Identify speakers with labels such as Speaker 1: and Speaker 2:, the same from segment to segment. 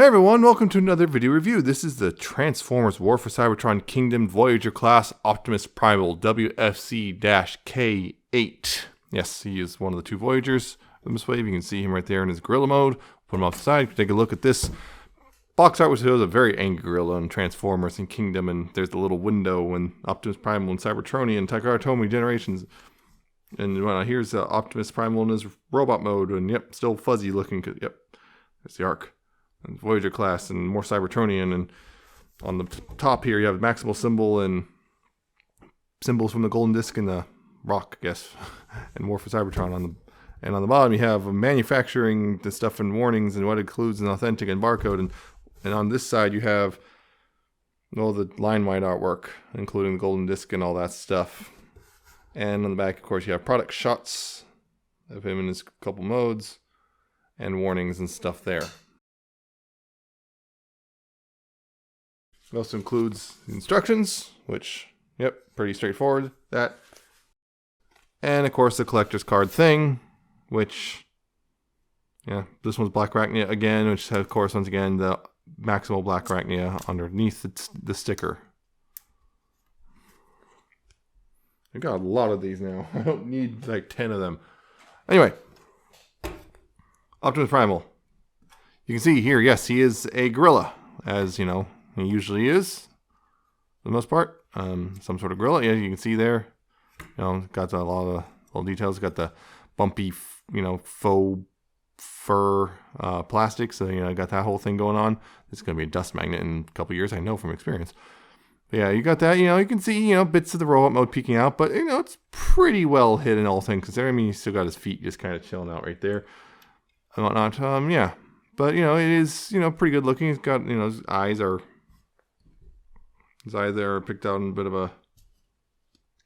Speaker 1: Hey everyone, welcome to another video review. This is the Transformers War for Cybertron Kingdom Voyager class Optimus Primal WFC-K8. Yes, he is one of the two Voyagers of this wave. You can see him right there in his gorilla mode. Put him off the side. Take a look at this box art, which shows a very angry gorilla and Transformers and Kingdom, and there's the little window and Optimus Primal and Cybertronian and Takaratomi generations. And here's Optimus Primal in his robot mode, and yep, still fuzzy looking. Yep, there's the arc. And Voyager class and more Cybertronian, and on the top here you have the Maximal symbol and symbols from the golden disc and the rock, I guess, and more for Cybertron on the bottom you have manufacturing the stuff and warnings and what includes an authentic and barcode, and on this side you have all the line-wide artwork including the golden disc and all that stuff. And on the back, of course, you have product shots of him in his couple modes and warnings and stuff there. It also includes instructions, which, yep, pretty straightforward, that. And, of course, the collector's card thing, which, yeah, this one's Black Arachnia again, which has, of course, once again, the Maximal Black Arachnia underneath the sticker. I got a lot of these now. I don't need, like, 10 of them. Anyway, Optimus Primal. You can see here, yes, he is a gorilla, as, you know, he usually is, for the most part. Some sort of gorilla. Yeah, you can see there. You know, got a lot of little details. Got the bumpy, you know, faux fur plastic. So, you know, got that whole thing going on. It's going to be a dust magnet in a couple years, I know from experience. But yeah, you got that. You know, you can see, you know, bits of the robot mode peeking out. But, you know, it's pretty well hidden, all things considering. I mean, he's still got his feet just kind of chilling out right there and whatnot. Yeah. But, you know, it is, you know, pretty good looking. He's got, you know, his eyes are picked out in a bit of a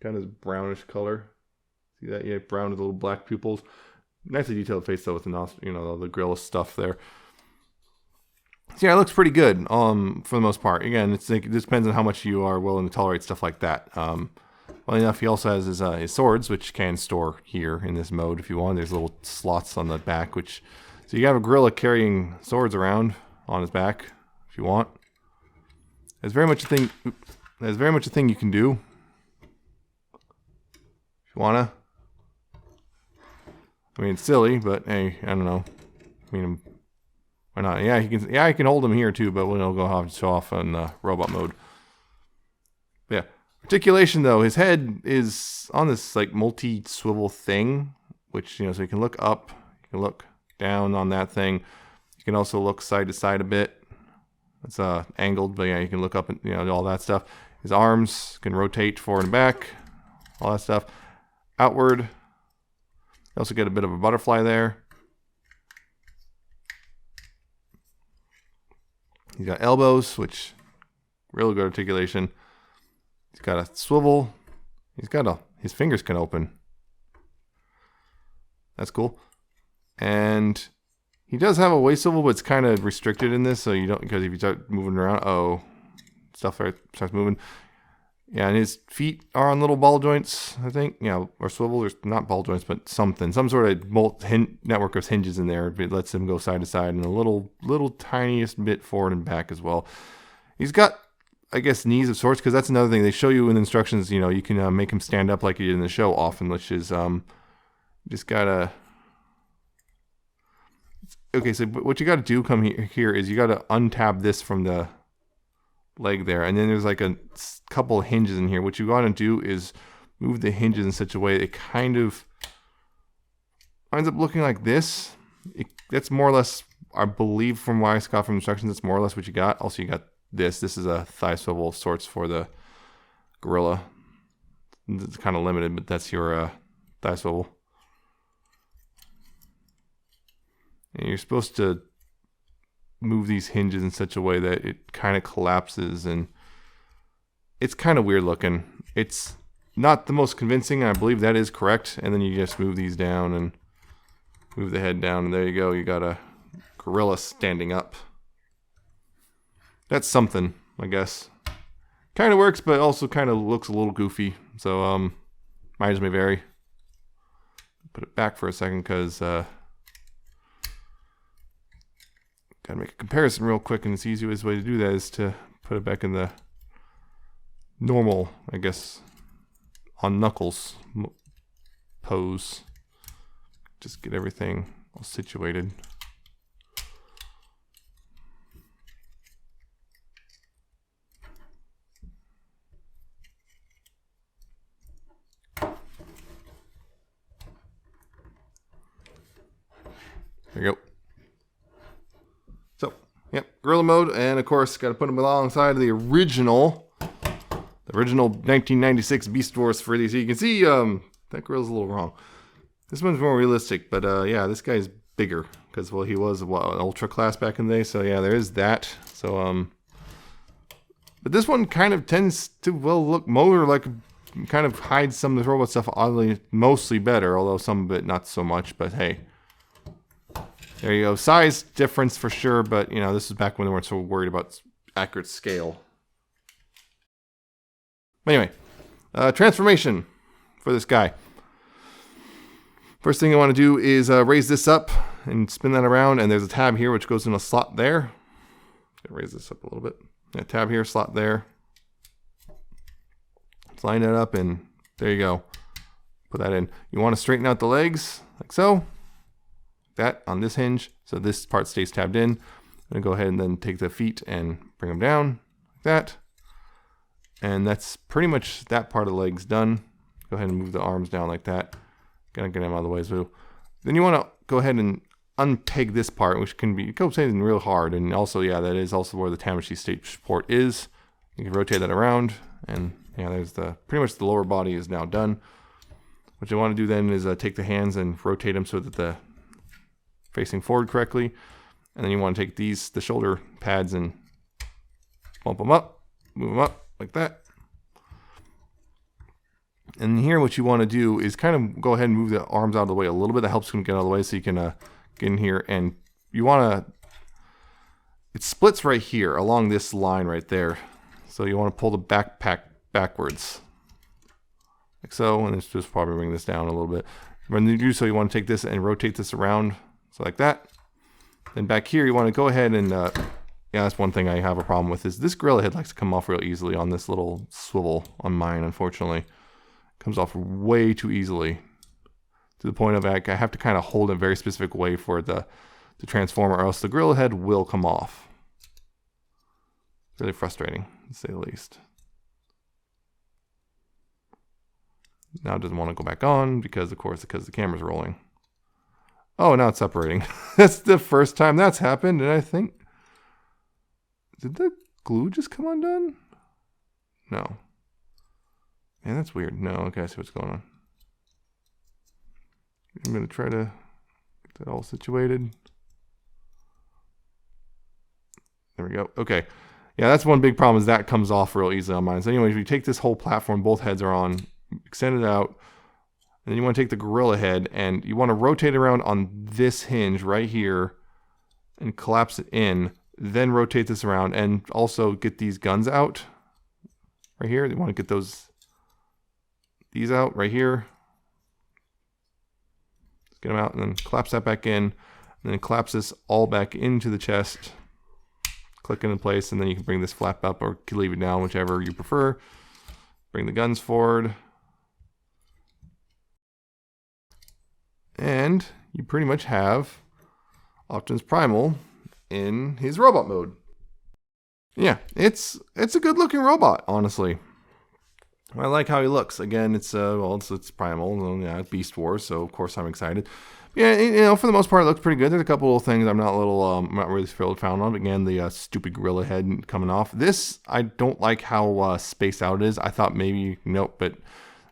Speaker 1: kind of brownish color. See that? Yeah, brown with little black pupils. Nicely detailed face though with the you know, the gorilla stuff there. So yeah, it looks pretty good. For the most part. Again, it just depends on how much you are willing to tolerate stuff like that. Well enough, he also has his swords, which can store here in this mode if you want. There's little slots on the back, which so you have a gorilla carrying swords around on his back if you want. There's very much a thing. There's very much a thing you can do if you wanna. I mean, it's silly, but hey, I don't know. I mean, why not? Yeah, he can. Yeah, I can hold him here too, but we'll go off on robot mode. But yeah, articulation though. His head is on this like multi-swivel thing, which, you know, so you can look up, you can look down on that thing. You can also look side to side a bit. It's angled, but yeah, you can look up and, you know, all that stuff. His arms can rotate forward and back, all that stuff. Outward. You also get a bit of a butterfly there. He's got elbows, which really good articulation. He's got a swivel. His fingers can open. That's cool. And he does have a waist swivel, but it's kind of restricted in this, so you don't, because if you start moving around, stuff starts moving. Yeah, and his feet are on little ball joints, I think. Yeah, or swivel, or not ball joints, but something, some sort of network of hinges in there. It lets him go side to side and a little tiniest bit forward and back as well. He's got, I guess, knees of sorts, because that's another thing they show you in the instructions. You know, you can make him stand up like you did in the show often, which is just gotta. Okay, so what you got to do here is you got to untab this from the leg there, and then there's like a couple of hinges in here. What you got to do is move the hinges in such a way it kind of ends up looking like this. That's more or less, I believe, from what I got from instructions, that's more or less what you got. Also, you got this. This is a thigh swivel of sorts for the gorilla. It's kind of limited, but that's your thigh swivel. And you're supposed to move these hinges in such a way that it kind of collapses, and it's kind of weird looking. It's not the most convincing, and I believe that is correct. And then you just move these down and move the head down, and there you go. You got a gorilla standing up. That's something, I guess. Kind of works, but also kind of looks a little goofy. So, mileage may vary. Put it back for a second, because gotta make a comparison real quick, and the easiest way to do that is to put it back in the normal, I guess, on Knuckles pose. Just get everything all situated. There you go. So, yep, gorilla mode, and of course, got to put them alongside the original 1996 Beast Wars for these. So you can see that gorilla's a little wrong. This one's more realistic, but yeah, this guy's bigger because, well, he was what, an ultra class back in the day. So yeah, there is that. So but this one kind of tends to, well, look more like, kind of hides some of the robot stuff oddly, mostly better, although some of it not so much. But hey. There you go. Size difference for sure, but you know, this is back when they weren't so worried about accurate scale. But anyway, transformation for this guy. First thing I want to do is raise this up and spin that around, and there's a tab here which goes in a slot there. Raise this up a little bit. Yeah, tab here, slot there. Let's line that up, and there you go. Put that in. You want to straighten out the legs, like so. That on this hinge, so this part stays tabbed in. I'm gonna go ahead and then take the feet and bring them down like that, and that's pretty much that part of the legs done. Go ahead and move the arms down like that. Gonna get them out of the way. So then you want to go ahead and unpeg this part, which can be something real hard, and also yeah, that is also where the Tamagotchi stage port is. You can rotate that around, and yeah, there's the pretty much the lower body is now done. What you want to do then is take the hands and rotate them so that the facing forward correctly, and then you want to take the shoulder pads and bump them up, move them up like that. And here what you want to do is kind of go ahead and move the arms out of the way a little bit. That helps them get out of the way so you can get in here, and you want to, it splits right here along this line right there. So you want to pull the backpack backwards like so, and let's just probably bring this down a little bit. When you do so, you want to take this and rotate this around. So like that. Then back here, you want to go ahead and, yeah, that's one thing I have a problem with, is this gorilla head likes to come off real easily on this little swivel on mine, unfortunately. It comes off way too easily. To the point of, I have to kind of hold it a very specific way for the transformer, or else the gorilla head will come off. Really frustrating, to say the least. Now it doesn't want to go back on, because of course, because the camera's rolling. Oh, now it's separating. That's the first time that's happened, and I think... Did the glue just come undone? No. Man, that's weird. No, okay, I see what's going on. I'm going to try to get that all situated. There we go. Okay. Yeah, that's one big problem, is that comes off real easily on mine. So anyway, if you take this whole platform, both heads are on, extend it out, and then you want to take the gorilla head and you want to rotate around on this hinge right here and collapse it in. Then rotate this around and also get these guns out right here. You want to get these out right here. Let's get them out and then collapse that back in. And then collapse this all back into the chest. Click it in place, and then you can bring this flap up or leave it down, whichever you prefer. Bring the guns forward. And you pretty much have Optimus Primal in his robot mode. Yeah, it's a good looking robot, honestly. I like how he looks. Again, it's Primal, yeah, Beast Wars, so of course I'm excited. Yeah, you know, for the most part, it looks pretty good. There's a couple little things I'm not really thrilled found on. Again, the stupid gorilla head coming off. This, I don't like how spaced out it is. I thought maybe, nope, but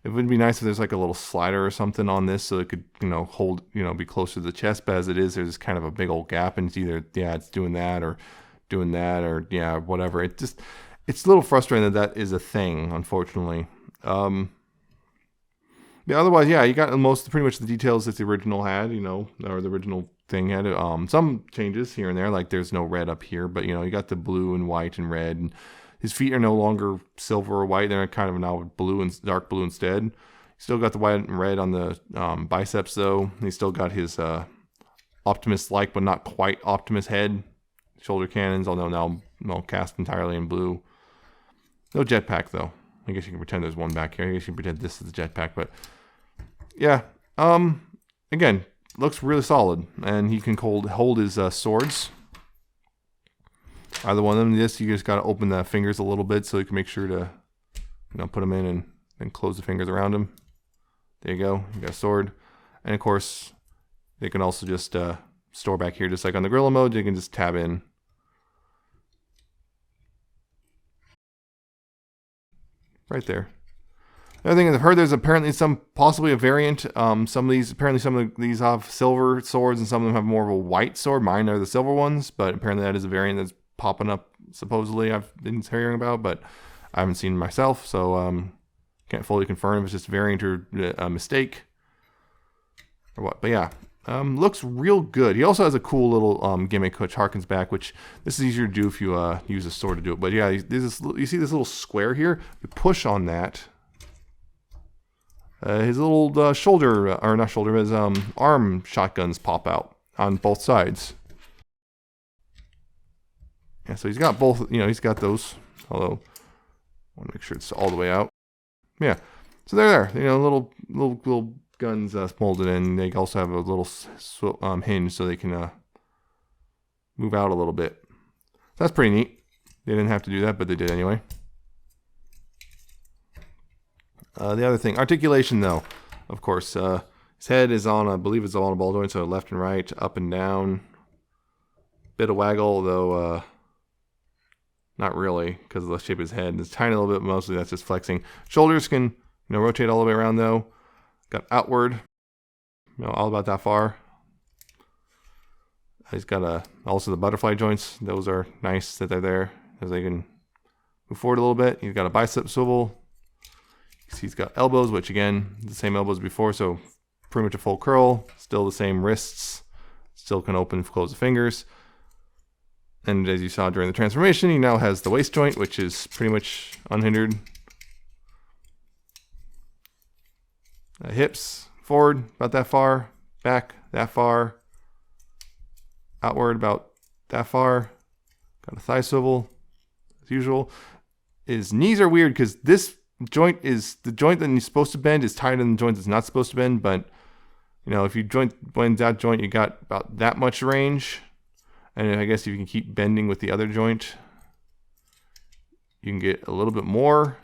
Speaker 1: it would be nice if there's like a little slider or something on this so it could, you know, hold, you know, be closer to the chest. But as it is, there's kind of a big old gap, and it's either, yeah, it's doing that, or yeah, whatever. It's a little frustrating that is a thing, unfortunately. Yeah, otherwise, yeah, you got pretty much the details that the original had, you know, or the original thing had. Some changes here and there, like there's no red up here, but, you know, you got the blue and white and red, and his feet are no longer silver or white. They're kind of now blue and dark blue instead. Still got the white and red on the biceps, though. He still got his Optimus-like, but not quite Optimus head Shoulder cannons, although now cast entirely in blue. No jetpack though. I guess you can pretend there's one back here. I guess you can pretend this is the jetpack, but yeah. Again, looks really solid, and he can hold his swords. Either one of them. This, you just got to open the fingers a little bit so you can make sure to, put them in and then close the fingers around them. There you go. You got a sword, and of course, they can also just store back here, just like on the gorilla mode. You can just tab in. Right there. Another thing I've heard, there's apparently possibly a variant. Some of these have silver swords, and some of them have more of a white sword. Mine are the silver ones, but apparently that is a variant that's popping up. Supposedly, I've been hearing about, but I haven't seen it myself, so can't fully confirm if it's just a variant or a mistake or what. But yeah, looks real good. He also has a cool little gimmick which harkens back, which this is easier to do if you use a sword to do it. But yeah, you see this little square here. You push on that. His little his arm shotguns pop out on both sides. Yeah, so he's got both, he's got those, although I want to make sure it's all the way out. Yeah, so they're there, little guns molded in. They also have a little hinge so they can move out a little bit. So that's pretty neat. They didn't have to do that, but they did anyway. The other thing, articulation though, of course, his head is on, I believe it's on a ball joint, so left and right, up and down. Bit of waggle, though not really, because of the shape of his head. It's a tiny little bit, mostly that's just flexing. Shoulders can, rotate all the way around though. Got outward, all about that far. He's got also the butterfly joints. Those are nice that they're there, as they can move forward a little bit. He's got a bicep swivel. He's got elbows, which again, the same elbows before, so pretty much a full curl. Still the same wrists. Still can open and close the fingers. And as you saw during the transformation, he now has the waist joint, which is pretty much unhindered. Hips forward about that far, back that far, outward about that far. Got a thigh swivel as usual. His knees are weird because this joint is the joint that he's supposed to bend is tighter than the joint that's not supposed to bend. But if you bend that joint, you got about that much range. And I guess if you can keep bending with the other joint, you can get a little bit more.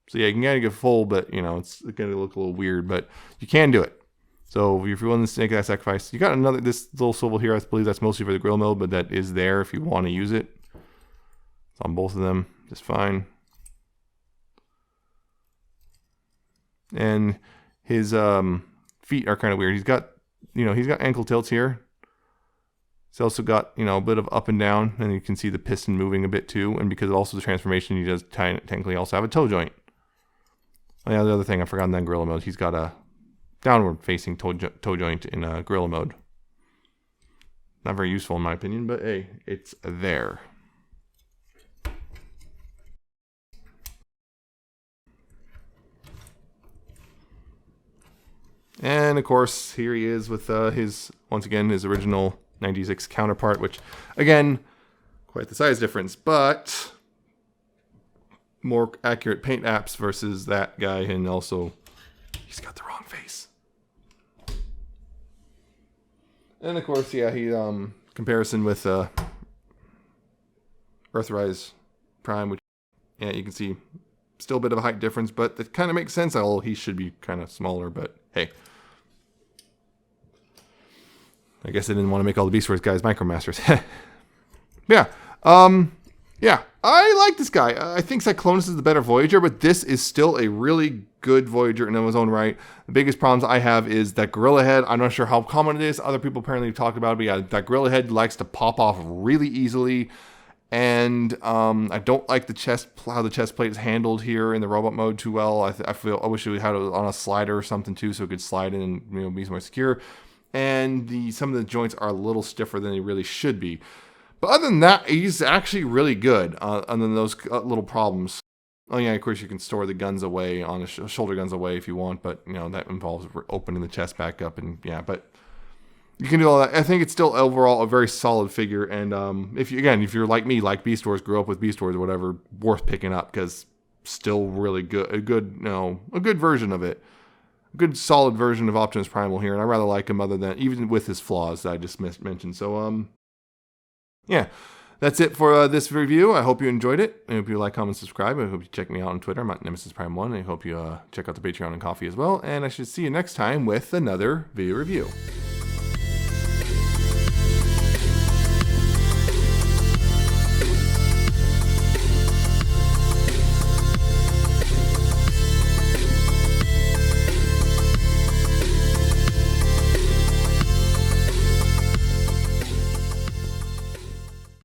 Speaker 1: So yeah, you can kind of get full, but it's going to look a little weird, but you can do it. So if you're willing to make that sacrifice, you got this little swivel here. I believe that's mostly for the grill mode, but that is there if you want to use it. It's on both of them, just fine. And his feet are kind of weird. He's got ankle tilts here. He's also got, a bit of up and down, and you can see the piston moving a bit too. And because of also the transformation, he does technically also have a toe joint. Oh yeah, the other thing I forgot in that gorilla mode, he's got a downward facing toe joint in gorilla mode. Not very useful in my opinion, but hey, it's there. And of course, here he is with his original 96 counterpart, which again, quite the size difference, but more accurate paint apps versus that guy, and also he's got the wrong face. And of course, yeah, he comparison with Earthrise Prime, which you can see still a bit of a height difference, but that kind of makes sense. He should be kind of smaller, but hey. I guess they didn't want to make all the Beast Wars guys Micromasters. Yeah. Yeah. I like this guy. I think Cyclonus is the better Voyager, but this is still a really good Voyager in his own right. The biggest problems I have is that gorilla head. I'm not sure how common it is. Other people apparently talk about it, but yeah, that gorilla head likes to pop off really easily. And I don't like how the chest plate is handled here in the robot mode too well. I wish we had it on a slider or something too, so it could slide in and be more secure. And some of the joints are a little stiffer than they really should be. But other than that, he's actually really good, other than those little problems. Oh yeah, of course you can store the guns away, on the shoulder guns away if you want, but that involves opening the chest back up, and yeah, but you can do all that. I think it's still overall a very solid figure. And if you're like me, like Beast Wars, grew up with Beast Wars or whatever, worth picking up because still really good. A good version of it. A good solid version of Optimus Primal here, and I rather like him other than even with his flaws that I just mentioned. So yeah. That's it for this review. I hope you enjoyed it. I hope you like, comment, subscribe. I hope you check me out on Twitter. I'm at Nemesis Prime 1. I hope you check out the Patreon and Coffee as well. And I should see you next time with another video review.